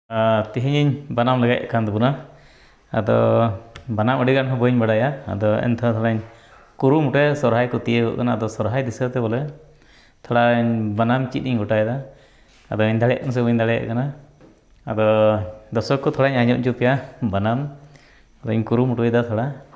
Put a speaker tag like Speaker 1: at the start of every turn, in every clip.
Speaker 1: Tihin banam lagi kan tuna, atau banam adegan ho boin badaya, atau entah thalain kuru mute sorhai ko tiye kan atau sorhai disate boleh, thalain banam cini gotai da, atau indale se indale kana, atau dosok ko thalain anyok jupya banam, atau in kuru mute da thala.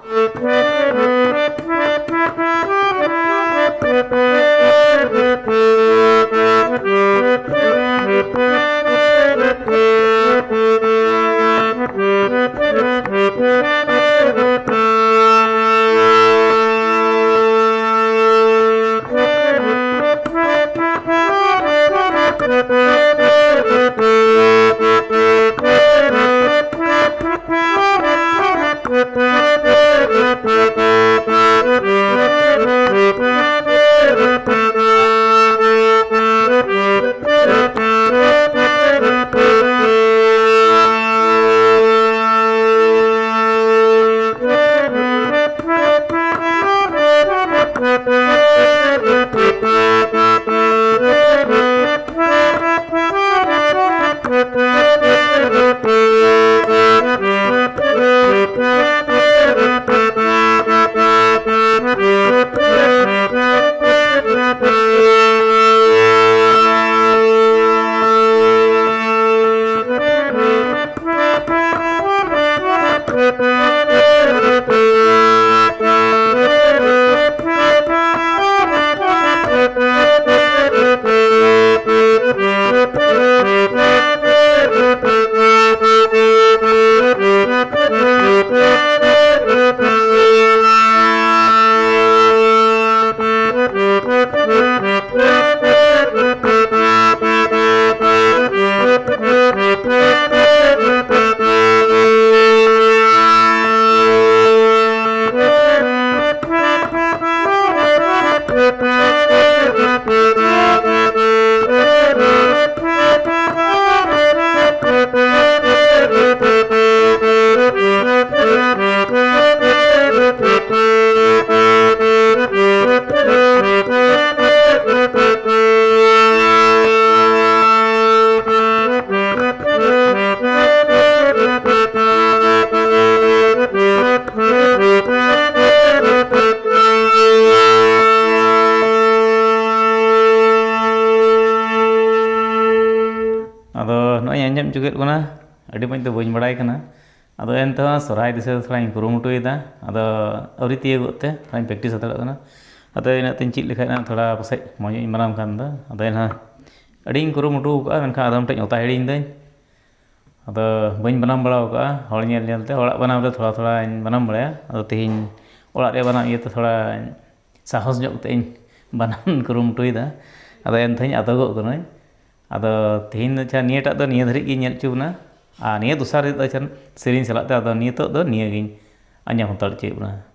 Speaker 1: Ado no anjam juga kuna adi main tu boin badai kana ado entah sorai disa thalain kuru mutu ida ado auri tiye gote thalain practice atala kana ado ina tin chit lekhai na thoda pasai moy manam kan da ado ina adi kuru mutu ka menkha adam tek nyota heding dein ado boin banam bala ka hol nyel nyel te orak banam te thoda thoda banam bala ado tihin orak re banam iye te thoda sahos nyok te banam kuru mutu ida ado entah ado go kana ada tihin aja niat ada niat hari ini nyat cuna, niat usar itu aja sering salat ada niat itu niat ini, anjang hotel cipna.